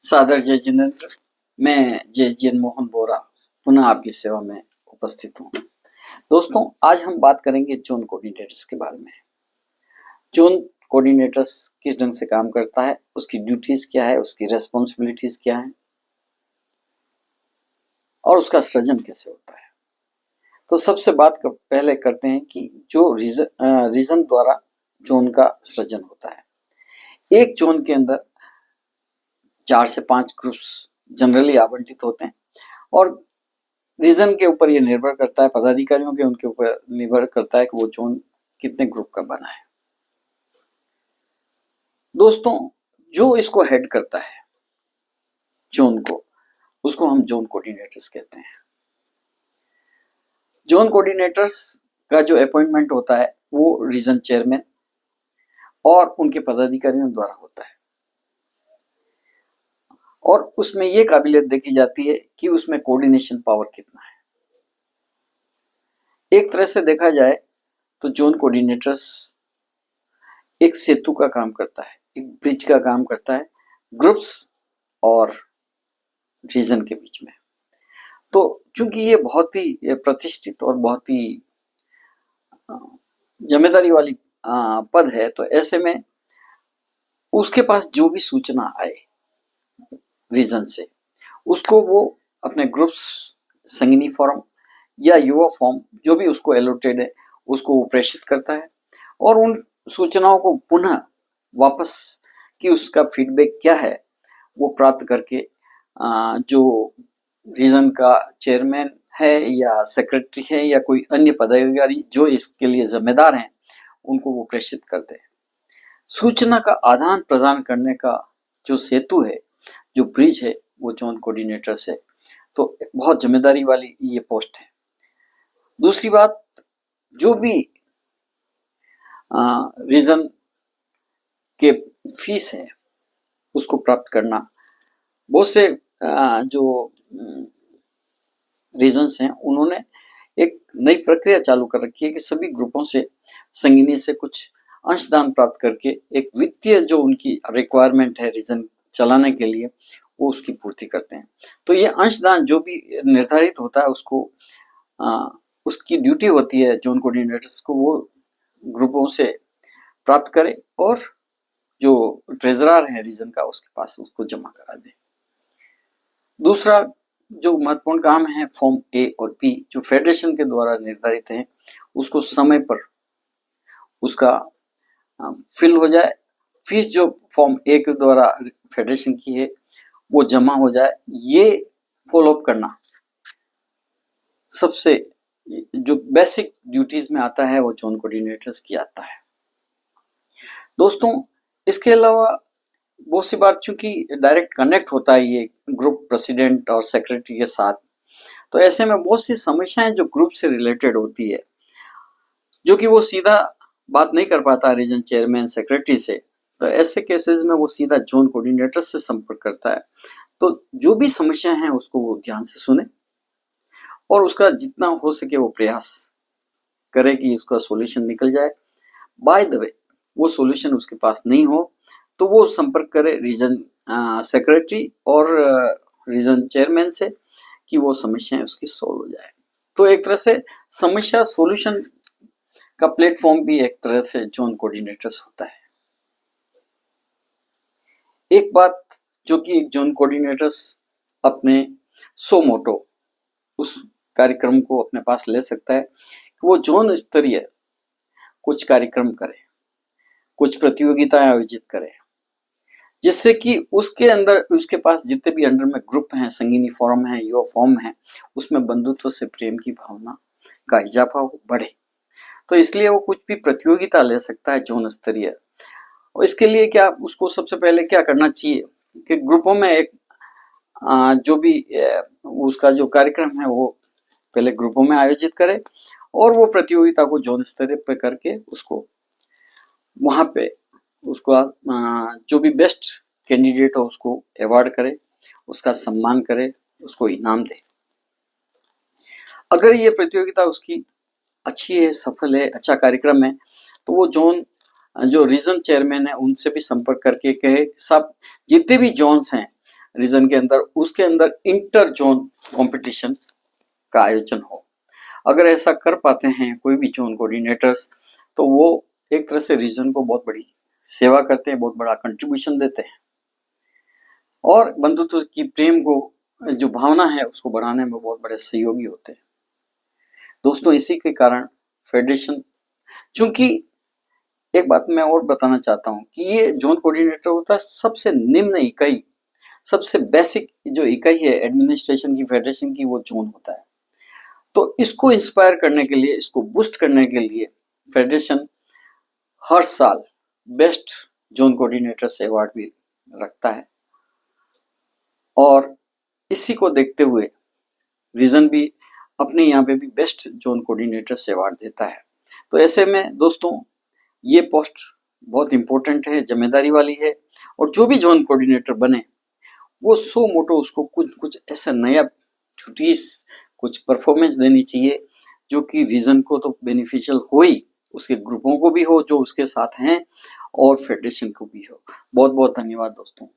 सादर जय जिनेन्द्र। मैं जय जैन मोहन बोरा पुनः आपकी सेवा में उपस्थित हूँ। दोस्तों, आज हम बात करेंगे जोन कोऑर्डिनेटर्स के बारे में। जोन कोऑर्डिनेटर्स किस ढंग से काम करता है, उसकी ड्यूटीज क्या है, उसकी रेस्पॉन्सिबिलिटीज क्या है और उसका सृजन कैसे होता है। तो सबसे पहले करते हैं कि जो रीजन द्वारा जोन का सृजन होता है। एक जोन के अंदर 4 से 5 ग्रुप्स जनरली आवंटित होते हैं और रीजन के ऊपर ये निर्भर करता है, पदाधिकारियों के उनके ऊपर निर्भर करता है कि वो जोन कितने ग्रुप का बना है। दोस्तों, जो इसको हेड करता है जोन को, उसको हम जोन कोऑर्डिनेटर्स कहते हैं। जोन कोऑर्डिनेटर्स का जो अपॉइंटमेंट होता है वो रीजन चेयरमैन और उनके पदाधिकारियों द्वारा होता है और उसमें ये काबिलियत देखी जाती है कि उसमें कोऑर्डिनेशन पावर कितना है। एक तरह से देखा जाए तो जोन कोऑर्डिनेटर्स एक सेतु का काम करता है, एक ब्रिज का काम करता है ग्रुप्स और रीजन के बीच में। तो चूंकि ये बहुत ही प्रतिष्ठित और बहुत ही जिम्मेदारी वाली पद है, तो ऐसे में उसके पास जो भी सूचना आए रीजन से, उसको वो अपने ग्रुप्स, संगिनी फॉर्म या युवा फॉर्म जो भी उसको एलोटेड है, उसको वो प्रेषित करता है और उन सूचनाओं को पुनः वापस कि उसका फीडबैक क्या है वो प्राप्त करके जो रीजन का चेयरमैन है या सेक्रेटरी है या कोई अन्य पदाधिकारी जो इसके लिए जिम्मेदार हैं, उनको वो प्रेषित करते हैं। सूचना का आदान प्रदान करने का जो सेतु है, जो ब्रिज है, वो जोन कोऑर्डिनेटर से, तो बहुत जिम्मेदारी वाली ये पोस्ट है। दूसरी बात, जो भी रीजन के फीस है उसको प्राप्त करना, बहुत से जो रीजन्स हैं उन्होंने एक नई प्रक्रिया चालू कर रखी है कि सभी ग्रुपों से, संगिनी से कुछ अंशदान प्राप्त करके एक वित्तीय जो उनकी रिक्वायरमेंट है रीजन चलाने के लिए, वो उसकी पूर्ति करते हैं। तो ये अंशदान जो भी निर्धारित होता है उसको उसकी ड्यूटी होती है जोन कोऑर्डिनेटर्स को, वो ग्रुपों से प्राप्त करे और जो ट्रेजरर है रीजन का उसके पास उसको जमा करा दे। दूसरा जो महत्वपूर्ण काम है, फॉर्म ए और बी जो फेडरेशन के द्वारा निर्धारित है, उसको समय पर उसका फिल हो जाए, फीस जो फॉर्म ए के द्वारा फेडरेशन की है वो जमा हो जाए, ये फॉलोअप करना सबसे जो बेसिक ड्यूटीज में आता है वो जोन कोऑर्डिनेटर्स की आता है। दोस्तों, इसके अलावा बहुत सी बार चूंकि डायरेक्ट कनेक्ट होता है ये ग्रुप प्रेसिडेंट और सेक्रेटरी के साथ, तो ऐसे में बहुत सी समस्याएं जो ग्रुप से रिलेटेड होती है, जो कि वो सीधा बात नहीं कर पाता रीजन चेयरमैन सेक्रेटरी से, तो ऐसे केसेस में वो सीधा जोन कोऑर्डिनेटर से संपर्क करता है। तो जो भी समस्याएं हैं उसको वो ध्यान से सुने और उसका जितना हो सके वो प्रयास करे कि उसका सॉल्यूशन निकल जाए। बाय द वे, वो सॉल्यूशन उसके पास नहीं हो तो वो संपर्क करे रीजन सेक्रेटरी और रीजन चेयरमैन से कि वो समस्याएं उसकी सॉल्व हो जाए। तो एक तरह से समस्या सॉल्यूशन का प्लेटफॉर्म भी एक तरह से जोन कोऑर्डिनेटर्स होता है। एक बात जो कि जोन कोऑर्डिनेटर्स अपने सो मोटो उस कार्यक्रम को अपने पास ले सकता है कि वो जोन स्तरीय कुछ कार्यक्रम करे, कुछ प्रतियोगिताएं आयोजित करे, जिससे कि उसके अंदर उसके पास जितने भी अंडर में ग्रुप हैं, संगिनी फॉर्म है, युवा फॉर्म है, उसमें बंधुत्व से प्रेम की भावना का इजाफा बढ़े। तो इसलिए वो कुछ भी प्रतियोगिता ले सकता है जोन स्तरीय। और इसके लिए क्या उसको सबसे पहले क्या करना चाहिए कि ग्रुपों में एक जो भी उसका जो कार्यक्रम है वो पहले ग्रुपों में आयोजित करे और वो प्रतियोगिता को जोन स्तर पे करके उसको वहां पे उसको जो भी बेस्ट कैंडिडेट हो उसको अवार्ड करे, उसका सम्मान करे, उसको इनाम दे। अगर ये प्रतियोगिता उसकी अच्छी है, सफल है, अच्छा कार्यक्रम है, तो वो जोन जो रीजन चेयरमैन है उनसे भी संपर्क करके कहे, सब जितने भी जोन्स हैं रीजन के अंदर, उसके अंदर इंटर जोन कंपटीशन का आयोजन हो। अगर ऐसा कर पाते हैं कोई भी जोन कोऑर्डिनेटर्स, तो वो एक तरह से रीजन को बहुत बड़ी सेवा करते हैं, बहुत बड़ा कंट्रीब्यूशन देते हैं और बंधुत्व की प्रेम को जो भावना है उसको बढ़ाने में बहुत बड़े सहयोगी होते हैं। दोस्तों, इसी के कारण फेडरेशन, चूंकि एक बात मैं और बताना चाहता हूं कि ये जोन कोऑर्डिनेटर होता है सबसे निम्न इकाई, सबसे बेसिक जो इकाई है एडमिनिस्ट्रेशन की, फेडरेशन की, वो जोन होता है। तो इसको इंस्पायर करने के लिए, इसको बूस्ट करने के लिए फेडरेशन हर साल बेस्ट जोन कोऑर्डिनेटर्स अवार्ड भी रखता है और इसी को देखते हुए रीजन भी अपने यहाँ पे भी बेस्ट जोन कोऑर्डिनेटर्स अवार्ड देता है। तो ऐसे में दोस्तों, ये पोस्ट बहुत इंपॉर्टेंट है, जिम्मेदारी वाली है और जो भी जोन कोऑर्डिनेटर बने वो सो मोटो उसको कुछ ऐसा नया ड्यूटीज, कुछ परफॉर्मेंस देनी चाहिए जो कि रीजन को तो बेनिफिशियल हो ही, उसके ग्रुपों को भी हो जो उसके साथ हैं और फेडरेशन को भी हो। बहुत बहुत धन्यवाद दोस्तों।